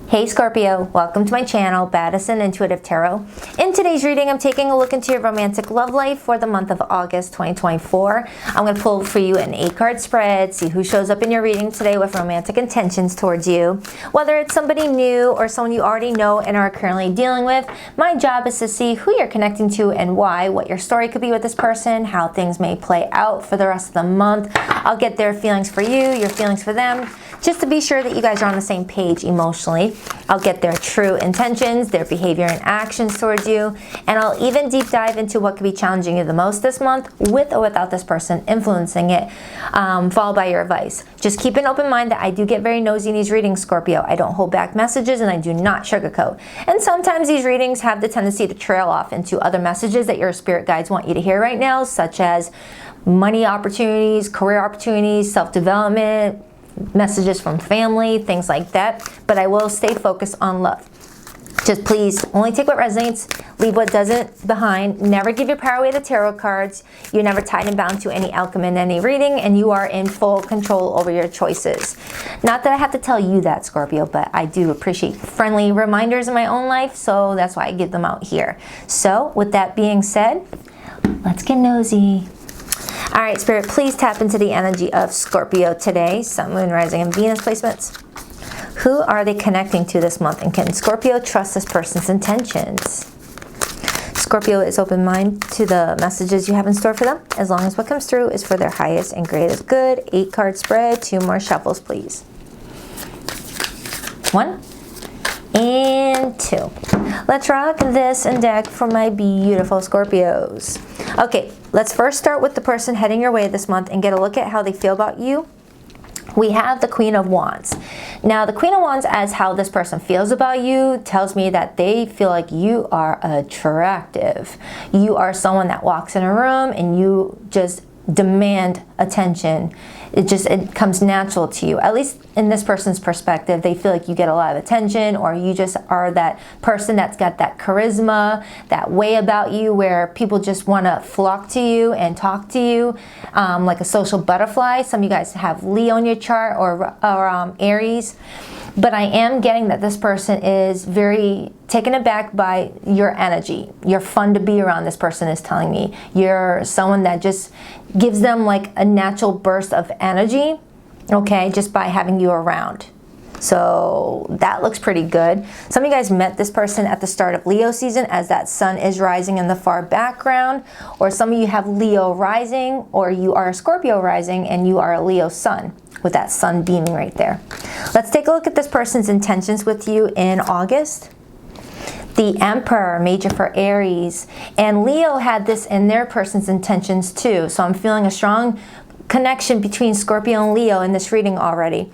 Hey Scorpio, welcome to my channel, Baddison Intuitive Tarot. In today's reading, I'm taking a look into your romantic love life for the month of August 2024. I'm going to pull for you an 8-card spread, see who shows up in your reading today with romantic intentions towards you. Whether it's somebody new or someone you already know and are currently dealing with, my job is to see who you're connecting to and why, what your story could be with this person, how things may play out for the rest of the month. I'll get their feelings for you, your feelings for them, just to be sure that you guys are on the same page emotionally. I'll get their true intentions, their behavior and actions towards you, and I'll even deep dive into what could be challenging you the most this month, with or without this person influencing it, followed by your advice. Just keep an open mind that I do get very nosy in these readings, Scorpio. I don't hold back messages and I do not sugarcoat. And sometimes these readings have the tendency to trail off into other messages that your spirit guides want you to hear right now, such as money opportunities, career opportunities, self-development, messages from family, things like that, but I will stay focused on love. Just please only take what resonates, leave what doesn't behind. Never give your power away to tarot cards. You're never tied and bound to any outcome in any reading, and you are in full control over your choices. Not that I have to tell you that, Scorpio, but I do appreciate friendly reminders in my own life, so that's why I give them out here. So with that being said, let's get nosy. All right, Spirit, please tap into the energy of Scorpio today. Sun, Moon, Rising, and Venus placements. Who are they connecting to this month? And can Scorpio trust this person's intentions? Scorpio is open-minded to the messages you have in store for them, as long as what comes through is for their highest and greatest good. 8-card spread. 2 more shuffles, please. 1 and 2. Let's rock this and deck for my beautiful Scorpios. Okay, let's first start with the person heading your way this month and get a look at how they feel about you. We have the Queen of Wands. Now, the Queen of Wands, as how this person feels about you, tells me that they feel like you are attractive. You are someone that walks in a room and you just demand attention. It comes natural to you. At least in this person's perspective, they feel like you get a lot of attention, or you just are that person that's got that charisma, that way about you where people just want to flock to you and talk to you, like a social butterfly. Some of you guys have Leo in your chart, or Aries. But I am getting that this person is very taken aback by your energy. You're fun to be around, this person is telling me. You're someone that just gives them like a natural burst of energy, okay, just by having you around. So that looks pretty good. Some of you guys met this person at the start of Leo season, as that sun is rising in the far background. Or some of you have Leo rising, or you are a Scorpio rising and you are a Leo sun, with that sun beaming right there. Let's take a look at this person's intentions with you in August. The Emperor, major for Aries, and Leo had this in their person's intentions too. So I'm feeling a strong connection between Scorpio and Leo in this reading already.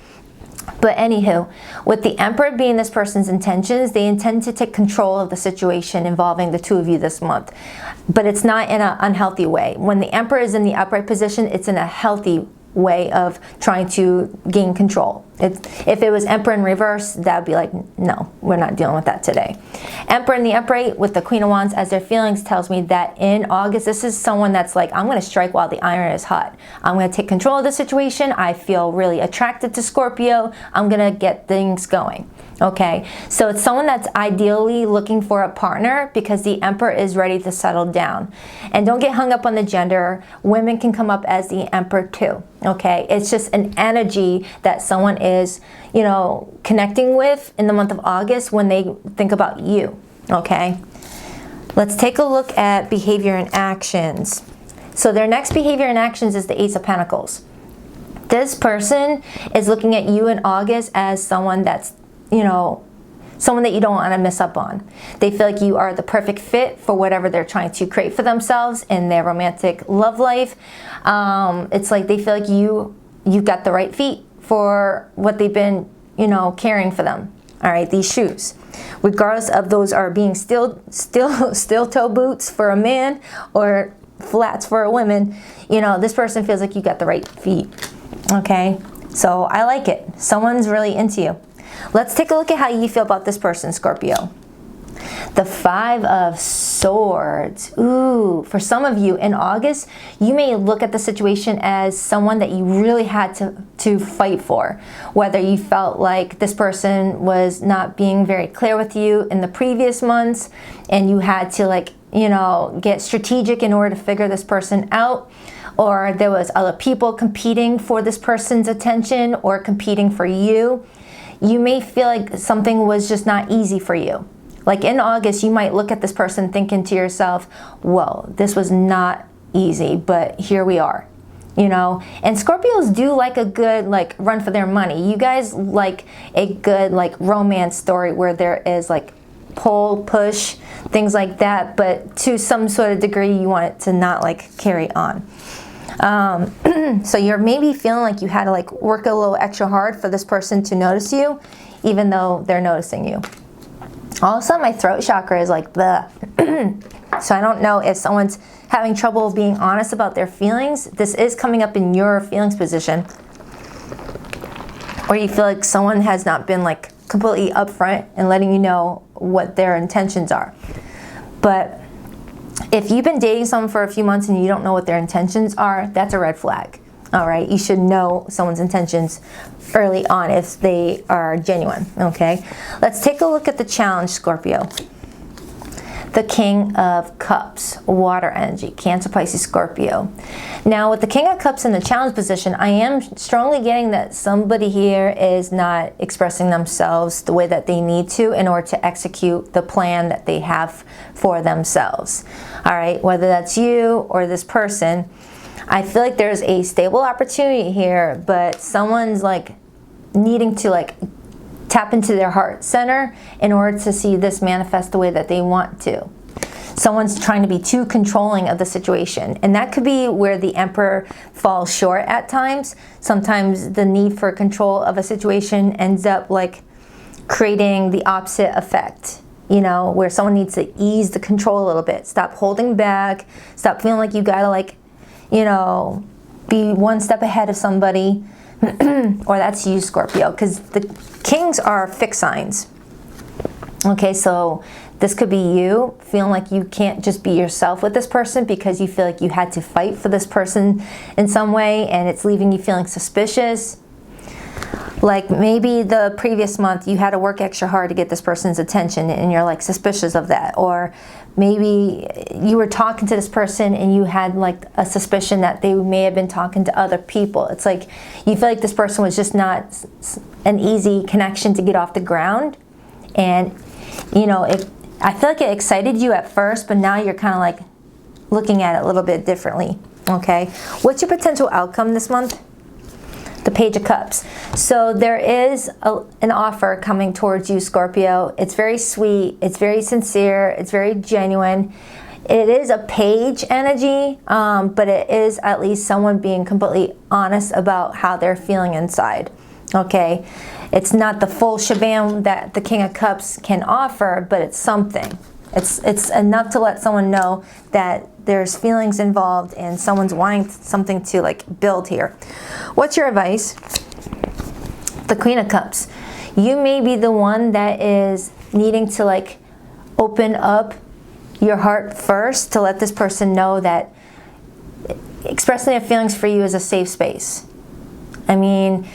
But anywho, with the Emperor being this person's intentions, they intend to take control of the situation involving the two of you this month. But it's not in an unhealthy way. When the Emperor is in the upright position, it's in a healthy way of trying to gain control. If it was Emperor in reverse, that would be like, no, we're not dealing with that today. Emperor in the upright with the Queen of Wands as their feelings tells me that in August, this is someone that's like, I'm going to strike while the iron is hot. I'm going to take control of the situation. I feel really attracted to Scorpio. I'm going to get things going. Okay, so it's someone that's ideally looking for a partner because the Emperor is ready to settle down. And don't get hung up on the gender. Women can come up as the Emperor too. Okay, it's just an energy that someone is, you know, connecting with in the month of August when they think about you. Okay, let's take a look at behavior and actions. So their next behavior and actions is the Ace of Pentacles. This person is looking at you in August as someone that's, you know, someone that you don't want to miss up on. They feel like you are the perfect fit for whatever they're trying to create for themselves in their romantic love life. It's like they feel like you've got the right feet for what they've been, you know, caring for them. All right, these shoes, regardless of those are being steel toe boots for a man or flats for a woman, you know, this person feels like you got the right feet. Okay, so I like it. Someone's really into you. Let's take a look at how you feel about this person, Scorpio. The Five of Swords. Ooh, for some of you in August, you may look at the situation as someone that you really had to fight for. Whether you felt like this person was not being very clear with you in the previous months and you had to, like, you know, get strategic in order to figure this person out, or there was other people competing for this person's attention or competing for you. You may feel like something was just not easy for you. Like in August, you might look at this person thinking to yourself, whoa, this was not easy, but here we are, you know? And Scorpios do like a good, like, run for their money. You guys like a good, like, romance story where there is, like, pull, push, things like that, but to some sort of degree, you want it to not, like, carry on. So you're maybe feeling like you had to, like, work a little extra hard for this person to notice you, even though they're noticing you. Also, my throat chakra is like the so I don't know if someone's having trouble being honest about their feelings. This is coming up in your feelings position, or you feel like someone has not been, like, completely upfront and letting you know what their intentions are. But if you've been dating someone for a few months and you don't know what their intentions are, that's a red flag. All right, you should know someone's intentions early on if they are genuine, okay? Let's take a look at the challenge, Scorpio. The King of Cups, water energy, Cancer, Pisces, Scorpio. Now, with the King of Cups in the challenge position, I am strongly getting that somebody here is not expressing themselves the way that they need to in order to execute the plan that they have for themselves. All right, whether that's you or this person, I feel like there's a stable opportunity here, but someone's, like, needing to, like, tap into their heart center in order to see this manifest the way that they want to. Someone's trying to be too controlling of the situation, and that could be where the Emperor falls short at times. Sometimes the need for control of a situation ends up, like, creating the opposite effect, you know, where someone needs to ease the control a little bit. Stop holding back, stop feeling like you gotta, like, you know, be one step ahead of somebody. Or that's you, Scorpio, because the kings are fixed signs. Okay, so this could be you feeling like you can't just be yourself with this person because you feel like you had to fight for this person in some way, and it's leaving you feeling suspicious. Like maybe the previous month you had to work extra hard to get this person's attention and you're, like, suspicious of that. Or maybe you were talking to this person and you had, like, a suspicion that they may have been talking to other people. It's like you feel like this person was just not an easy connection to get off the ground. And, you know, I feel like it excited you at first, but now you're kind of, like, looking at it a little bit differently. Okay, what's your potential outcome this month? The Page of Cups. So there is an offer coming towards you, Scorpio. It's very sweet, it's very sincere, it's very genuine. It is a page energy, but it is at least someone being completely honest about how they're feeling inside. Okay, it's not the full shebang that the King of Cups can offer, but it's something. It's enough to let someone know that there's feelings involved and someone's wanting something to, like, build here. What's your advice? The Queen of Cups. You may be the one that is needing to, like, open up your heart first to let this person know that expressing their feelings for you is a safe space. I mean,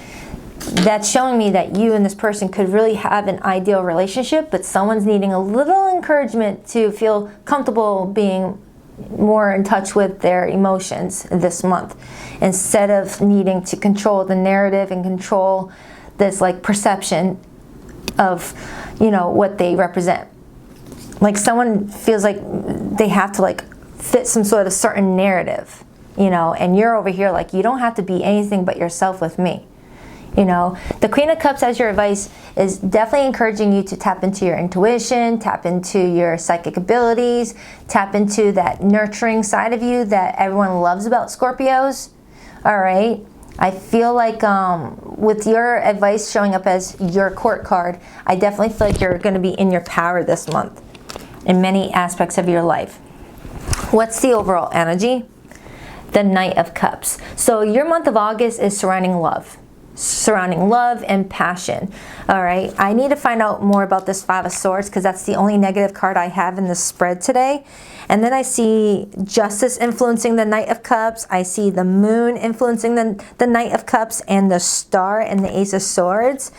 that's showing me that you and this person could really have an ideal relationship, but someone's needing a little encouragement to feel comfortable being more in touch with their emotions this month, instead of needing to control the narrative and control this, like, perception of, you know, what they represent. Like someone feels like they have to, like, fit some sort of certain narrative, you know, and you're over here like, you don't have to be anything but yourself with me. You know, the Queen of Cups as your advice is definitely encouraging you to tap into your intuition, tap into your psychic abilities, tap into that nurturing side of you that everyone loves about Scorpios. All right. I feel like with your advice showing up as your court card, I definitely feel like you're going to be in your power this month in many aspects of your life. What's the overall energy? The Knight of Cups. So your month of August is surrounding love. surrounding love and passion. All right, I need to find out more about this Five of Swords because that's the only negative card I have in this spread today. And then I see Justice influencing the Knight of Cups. I see the Moon influencing the Knight of Cups, and the Star and the Ace of Swords.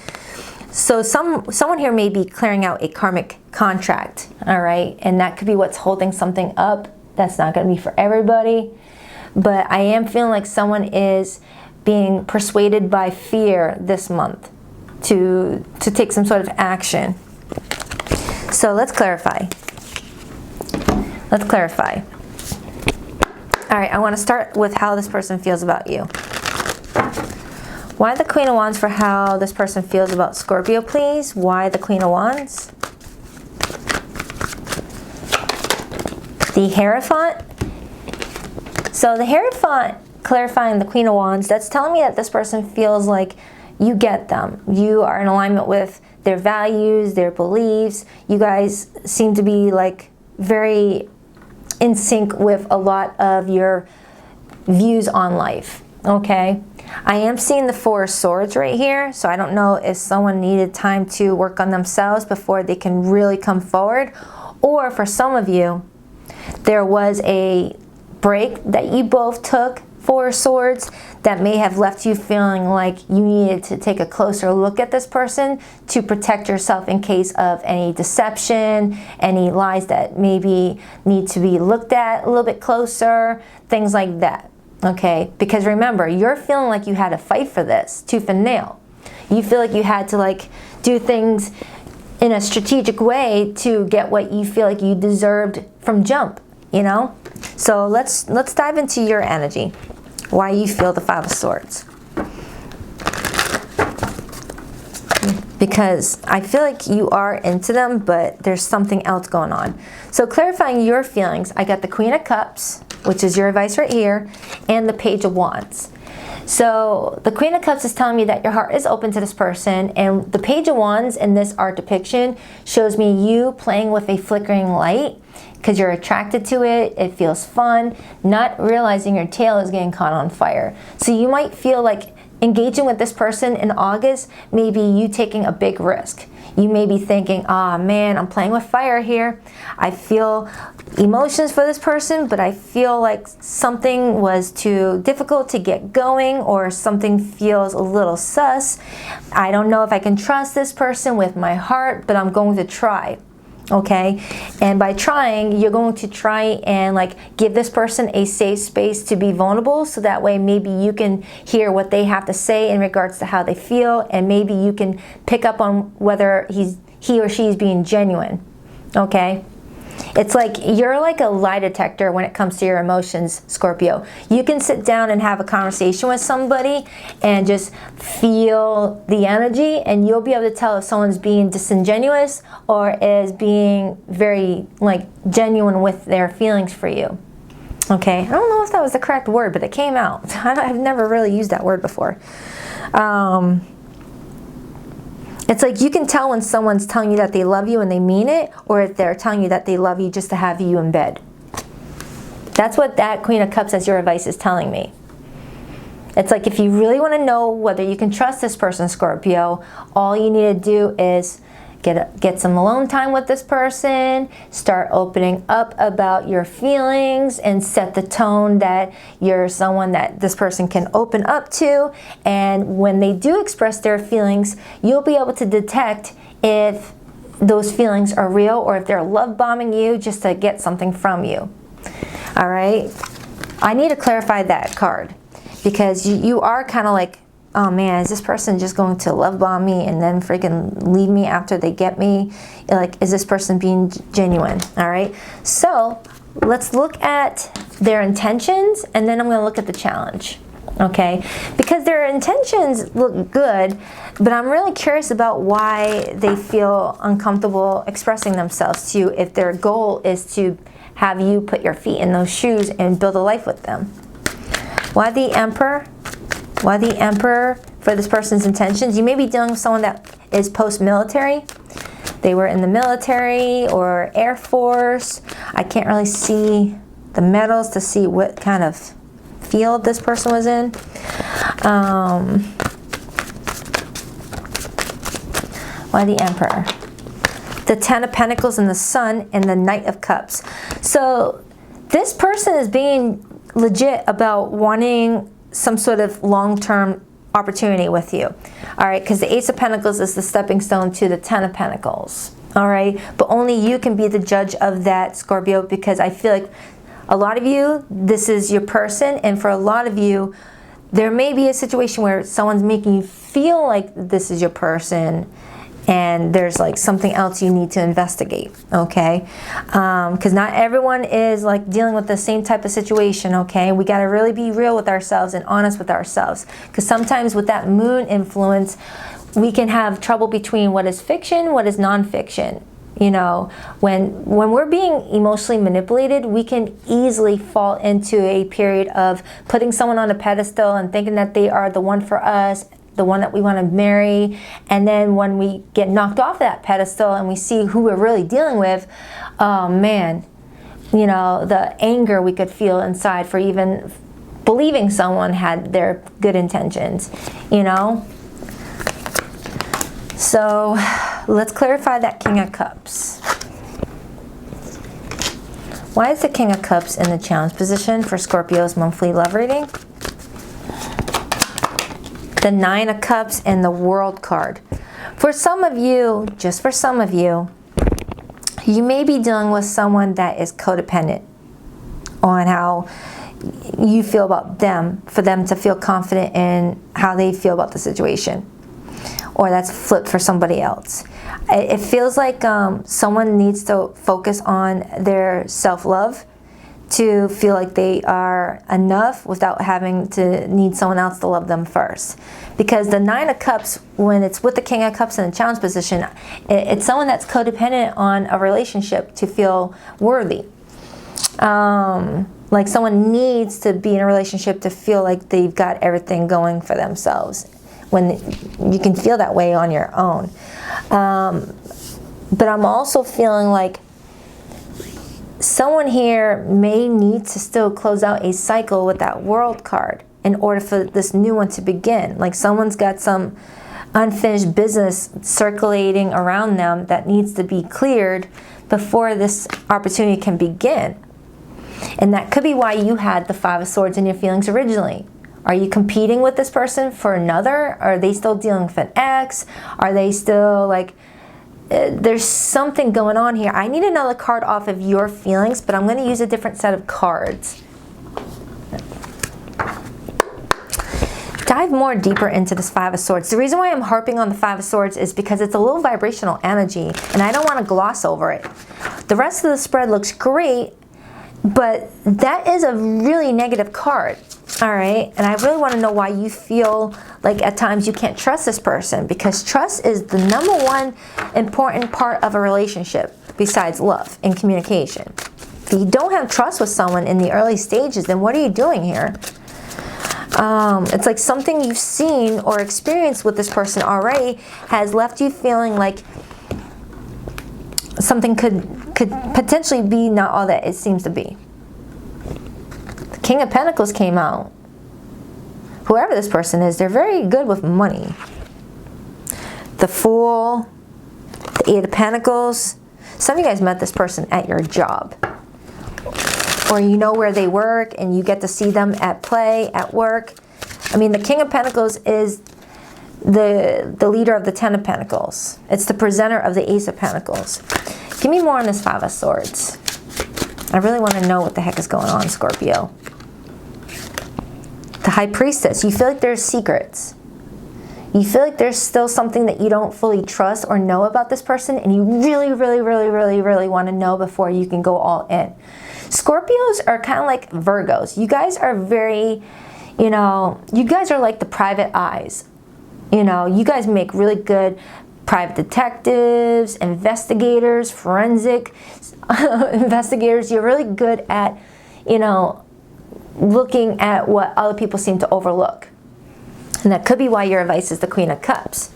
So someone here may be clearing out a karmic contract, all right? And that could be what's holding something up. That's not going to be for everybody. But I am feeling like someone is being persuaded by fear this month to take some sort of action. So let's clarify. Let's clarify. All right, I want to start with how this person feels about you. Why the Queen of Wands for how this person feels about Scorpio, please? Why the Queen of Wands? The Hierophant. So the Hierophant, clarifying the Queen of Wands, that's telling me that this person feels like you get them. You are in alignment with their values, their beliefs. You guys seem to be like very in sync with a lot of your views on life, okay? I am seeing the Four of Swords right here, so I don't know if someone needed time to work on themselves before they can really come forward, or for some of you, there was a break that you both took, Four of Swords, that may have left you feeling like you needed to take a closer look at this person to protect yourself in case of any deception, any lies that maybe need to be looked at a little bit closer, things like that, okay? Because remember, you're feeling like you had to fight for this, tooth and nail. You feel like you had to like do things in a strategic way to get what you feel like you deserved from jump, you know? So let's dive into your energy. Why you feel the Five of Swords. Because I feel like you are into them, but there's something else going on. So clarifying your feelings, I got the Queen of Cups, which is your advice right here, and the Page of Wands. So the Queen of Cups is telling me that your heart is open to this person, and the Page of Wands in this art depiction shows me you playing with a flickering light because you're attracted to it, it feels fun, not realizing your tail is getting caught on fire. So you might feel like engaging with this person in August may be you taking a big risk. You may be thinking, ah, man, I'm playing with fire here. I feel emotions for this person, but I feel like something was too difficult to get going, or something feels a little sus. I don't know if I can trust this person with my heart, but I'm going to try. Okay, and by trying, you're going to try and like give this person a safe space to be vulnerable, so that way maybe you can hear what they have to say in regards to how they feel, and maybe you can pick up on whether he or she is being genuine. Okay, it's like you're like a lie detector when it comes to your emotions, Scorpio. You can sit down and have a conversation with somebody and just feel the energy, and you'll be able to tell if someone's being disingenuous or is being very like genuine with their feelings for you. Okay, I don't know if that was the correct word, but it came out. I've never really used that word before. It's like you can tell when someone's telling you that they love you and they mean it, or if they're telling you that they love you just to have you in bed. That's what that Queen of Cups as your advice is telling me. It's like if you really want to know whether you can trust this person, Scorpio, all you need to do is get some alone time with this person, start opening up about your feelings, and set the tone that you're someone that this person can open up to. And when they do express their feelings, you'll be able to detect if those feelings are real or if they're love bombing you just to get something from you. All right, I need to clarify that card, because you are kind of like, oh man, is this person just going to love bomb me and then freaking leave me after they get me? Like, is this person being genuine? All right, so let's look at their intentions, and then I'm going to look at the challenge. Okay, because their intentions look good, but I'm really curious about why they feel uncomfortable expressing themselves to you if their goal is to have you put your feet in those shoes and build a life with them. Why the Emperor? Why the Emperor for this person's intentions? You may be dealing with someone that is post-military. They were in the military or Air Force. I can't really see the medals to see what kind of field this person was in. Why the Emperor? The Ten of Pentacles and the Sun and the Knight of Cups. So this person is being legit about wanting some sort of long-term opportunity with you. All right, because the Ace of Pentacles is the stepping stone to the Ten of Pentacles. All right, but only you can be the judge of that, Scorpio, because I feel like a lot of you, this is your person, and for a lot of you, there may be a situation where someone's making you feel like this is your person, and there's like something else you need to investigate, okay? Because not everyone is like dealing with the same type of situation, okay? We got to really be real with ourselves and honest with ourselves, because sometimes with that moon influence, we can have trouble between what is fiction, what is nonfiction. You know, when we're being emotionally manipulated, we can easily fall into a period of putting someone on a pedestal and thinking that they are the one for us, the one that we want to marry. And then when we get knocked off that pedestal and we see who we're really dealing with, oh man, you know, the anger we could feel inside for even believing someone had their good intentions, you know? So let's clarify that King of Cups. Why is the King of Cups in the challenge position for Scorpio's monthly love reading? The Nine of Cups and the World card. For some of you, just for some of you, you may be dealing with someone that is codependent on how you feel about them, for them to feel confident in how they feel about the situation. Or that's flipped for somebody else. It feels like someone needs to focus on their self-love to feel like they are enough without having to need someone else to love them first. Because the Nine of Cups, when it's with the King of Cups in the challenge position, it's someone that's codependent on a relationship to feel worthy. Like someone needs to be in a relationship to feel like they've got everything going for themselves, when you can feel that way on your own. But I'm also feeling like someone here may need to still close out a cycle with that World card in order for this new one to begin. Like someone's got some unfinished business circulating around them that needs to be cleared before this opportunity can begin. And that could be why you had the Five of Swords in your feelings originally. Are you competing with this person for another? Are they still dealing with an ex? Are they still like, there's something going on here. I need another card off of your feelings, but I'm going to use a different set of cards. Dive more deeper into this Five of Swords. The reason why I'm harping on the Five of Swords is because it's a low vibrational energy, and I don't want to gloss over it. The rest of the spread looks great, but that is a really negative card. All right, and I really want to know why you feel like at times you can't trust this person, because trust is the #1 important part of a relationship besides love and communication. If you don't have trust with someone in the early stages, then what are you doing here? It's like something you've seen or experienced with this person already has left you feeling like something could potentially be not all that it seems to be. King of Pentacles came out. Whoever this person is, they're very good with money. The Fool, the Eight of Pentacles. Some of you guys met this person at your job. Or you know where they work and you get to see them at play, at work. I mean, the King of Pentacles is the leader of the Ten of Pentacles. It's the presenter of the Ace of Pentacles. Give me more on this Five of Swords. I really want to know what the heck is going on, Scorpio. The High Priestess. You feel like there's secrets. You feel like there's still something that you don't fully trust or know about this person, and you really, really, really, really, really want to know before you can go all in. Scorpios are kind of like Virgos. You guys are very, you know, you guys are like the private eyes. You know, you guys make really good private detectives, investigators, forensic investigators. You're really good at, you know, looking at what other people seem to overlook. And that could be why your advice is the Queen of Cups.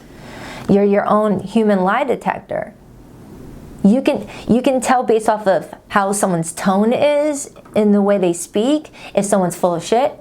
You're your own human lie detector. You can tell based off of how someone's tone is in the way they speak if someone's full of shit.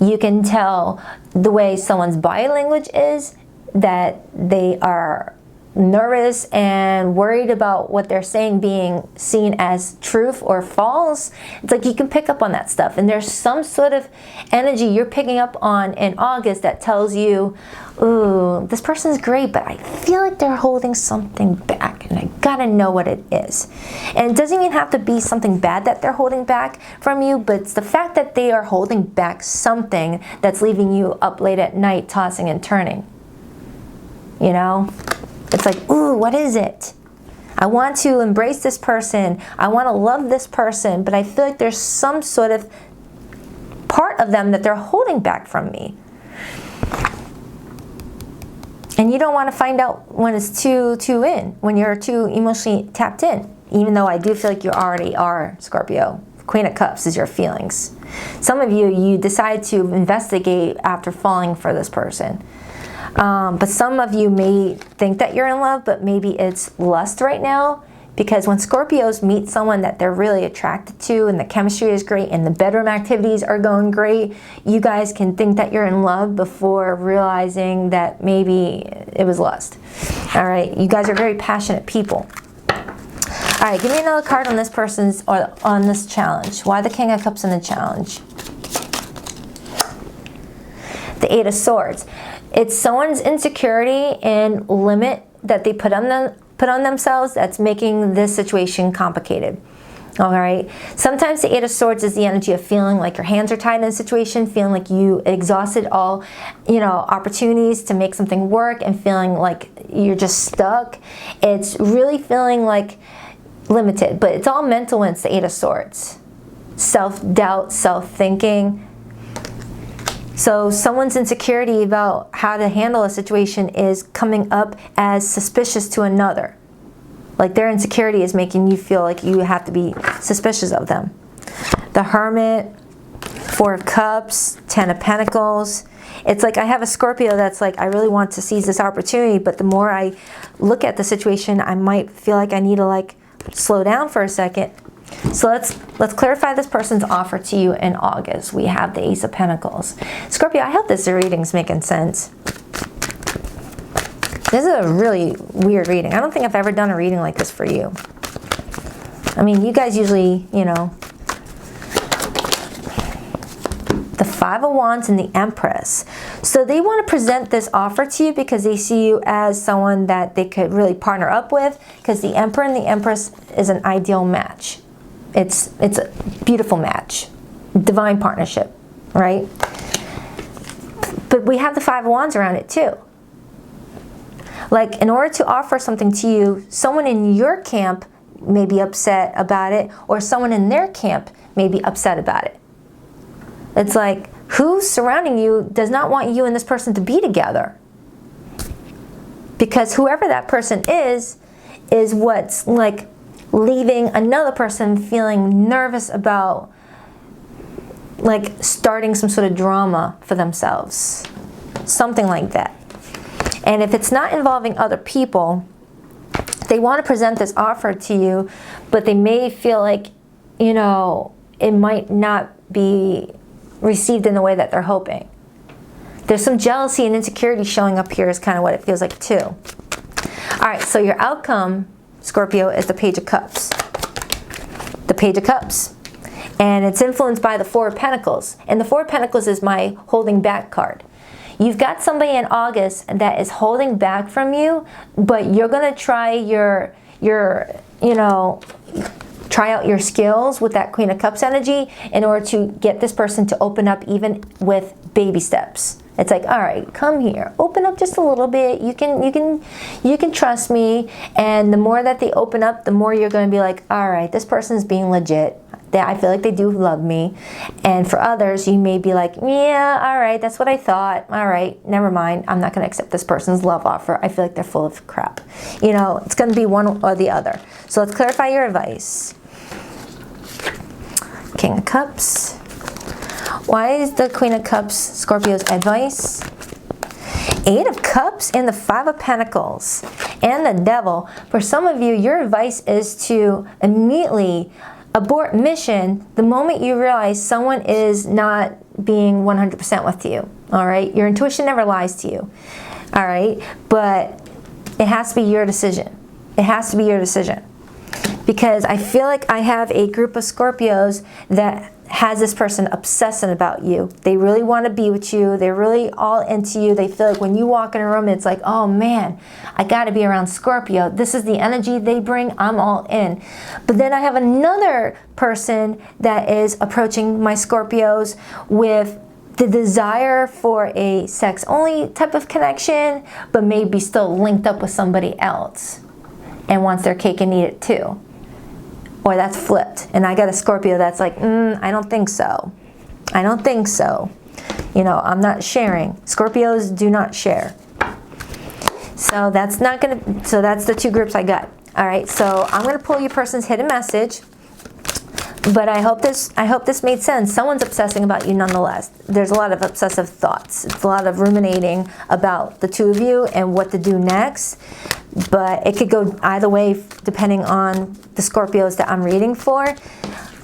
You can tell the way someone's body language is that they are nervous and worried about what they're saying being seen as truth or false. It's like you can pick up on that stuff, and there's some sort of energy you're picking up on in August that tells you, ooh, this person's great, but I feel like they're holding something back, and I gotta know what it is. And it doesn't even have to be something bad that they're holding back from you, but it's the fact that they are holding back something that's leaving you up late at night tossing and turning. You know? It's like, ooh, what is it? I want to embrace this person. I want to love this person, but I feel like there's some sort of part of them that they're holding back from me. And you don't want to find out when it's too in, when you're too emotionally tapped in. Even though I do feel like you already are, Scorpio. Queen of Cups is your feelings. Some of you decide to investigate after falling for this person. But some of you may think that you're in love, but maybe it's lust right now. Because when Scorpios meet someone that they're really attracted to and the chemistry is great and the bedroom activities are going great, you guys can think that you're in love before realizing that maybe it was lust. All right, you guys are very passionate people. All right, give me another card on this person's, or on this challenge. Why the King of Cups in the challenge? The Eight of Swords. It's someone's insecurity and limit that they put on themselves that's making this situation complicated. All right. Sometimes the Eight of Swords is the energy of feeling like your hands are tied in a situation, feeling like you exhausted all, opportunities to make something work, and feeling like you're just stuck. It's really feeling like limited, but it's all mental when it's the Eight of Swords. Self-doubt, self-thinking. So someone's insecurity about how to handle a situation is coming up as suspicious to another. Like their insecurity is making you feel like you have to be suspicious of them. The Hermit, Four of Cups, Ten of Pentacles. It's like I have a Scorpio that's like, I really want to seize this opportunity, but the more I look at the situation, I might feel like I need to slow down for a second. So let's clarify this person's offer to you in August. We have the Ace of Pentacles. Scorpio, I hope this reading's making sense. This is a really weird reading. I don't think I've ever done a reading like this for you. I mean, you guys usually, the Five of Wands and the Empress. So they want to present this offer to you because they see you as someone that they could really partner up with, because the Emperor and the Empress is an ideal match. It's a beautiful match, divine partnership, right? But we have the Five of Wands around it too. Like, in order to offer something to you, someone in your camp may be upset about it, or someone in their camp may be upset about it. It's like, who's surrounding you does not want you and this person to be together. Because whoever that person is what's like leaving another person feeling nervous about like starting some sort of drama for themselves. Something like that. And if it's not involving other people, they want to present this offer to you, but they may feel like, it might not be received in the way that they're hoping. There's some jealousy and insecurity showing up here is kind of what it feels like too. All right, so your outcome, Scorpio, is the Page of Cups. The Page of Cups. And it's influenced by the Four of Pentacles. And the Four of Pentacles is my holding back card. You've got somebody in August that is holding back from you, but you're going to try try out your skills with that Queen of Cups energy in order to get this person to open up, even with baby steps. It's like, all right, come here, open up just a little bit. You can trust me. And the more that they open up, the more you're going to be like, all right, this person's being legit. I feel like they do love me. And for others, you may be like, yeah, all right, that's what I thought. All right, never mind. I'm not going to accept this person's love offer. I feel like they're full of crap. It's going to be one or the other. So let's clarify your advice. King of Cups. Why is the Queen of Cups Scorpio's advice? Eight of Cups and the Five of Pentacles and the Devil. For some of you, your advice is to immediately abort mission the moment you realize someone is not being 100% with you. All right, your intuition never lies to you. All right, but It has to be your decision. It has to be your decision. Because I feel like I have a group of Scorpios that has this person obsessing about you. They really want to be with you. They're really all into you. They feel like when you walk in a room, it's like, oh man, I got to be around Scorpio. This is the energy they bring. I'm all in. But then I have another person that is approaching my Scorpios with the desire for a sex-only type of connection, but maybe still linked up with somebody else and wants their cake and eat it too. Or that's flipped. And I got a Scorpio that's like, I don't think so. I don't think so. You know, I'm not sharing. Scorpios do not share. So that's not gonna, so that's the two groups I got. All right, so I'm gonna pull your person's hidden message. But I hope this made sense. Someone's obsessing about you nonetheless. There's a lot of obsessive thoughts. It's a lot of ruminating about the two of you and what to do next. But it could go either way depending on the Scorpios that I'm reading for.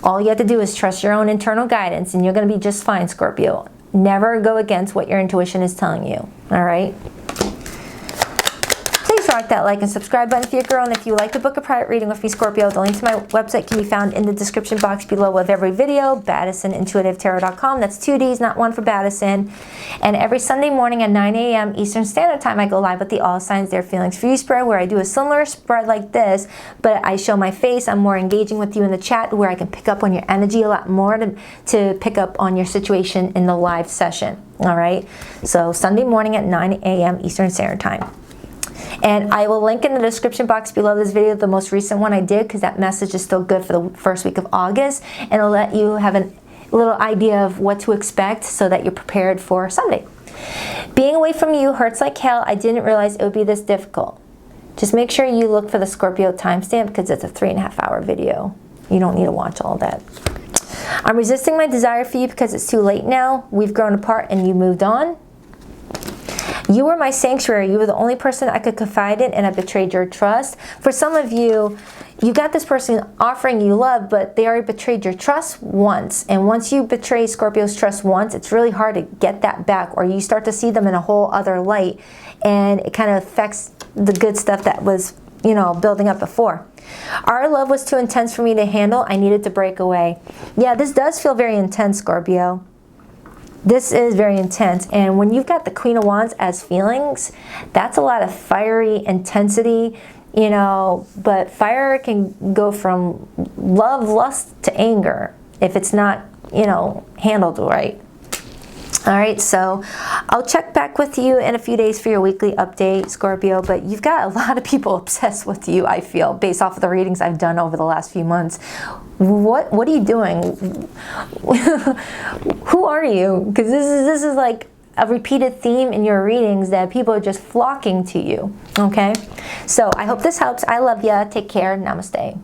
All you have to do is trust your own internal guidance and you're going to be just fine, Scorpio. Never go against what your intuition is telling you. All right? Rock that like and subscribe button if you're a girl, and if you like to book a private reading with me, Scorpio, the link to my website can be found in the description box below of every video, BaddisonIntuitiveTarot.com. That's 2 Ds, not one for Baddison. And every Sunday morning at 9 a.m. Eastern Standard Time, I go live with the All Signs Their Feelings For You spread, where I do a similar spread like this, but I show my face. I'm more engaging with you in the chat, where I can pick up on your energy a lot more to pick up on your situation in the live session. All right? So Sunday morning at 9 a.m. Eastern Standard Time. And I will link in the description box below this video the most recent one I did, because that message is still good for the first week of August, and it'll let you have a little idea of what to expect so that you're prepared for Sunday. Being away from you hurts like hell. I didn't realize it would be this difficult. Just make sure you look for the Scorpio timestamp, because it's a 3.5-hour video. You don't need to watch all that. I'm resisting my desire for you because it's too late now. We've grown apart and you moved on. You were my sanctuary. You were the only person I could confide in, and I betrayed your trust. For some of you, you got this person offering you love, but they already betrayed your trust once. And once you betray Scorpio's trust once, it's really hard to get that back, or you start to see them in a whole other light, and it kind of affects the good stuff that was, you know, building up before. Our love was too intense for me to handle. I needed to break away. Yeah, this does feel very intense, Scorpio. This is very intense, and when you've got the Queen of Wands as feelings, that's a lot of fiery intensity, you know, but fire can go from love, lust to anger if it's not, you know, handled right. All right, so I'll check back with you in a few days for your weekly update, Scorpio, but you've got a lot of people obsessed with you, I feel, based off of the readings I've done over the last few months. What are you doing? Who are you? Because this is like a repeated theme in your readings, that people are just flocking to you, okay? So I hope this helps. I love ya. Take care. Namaste.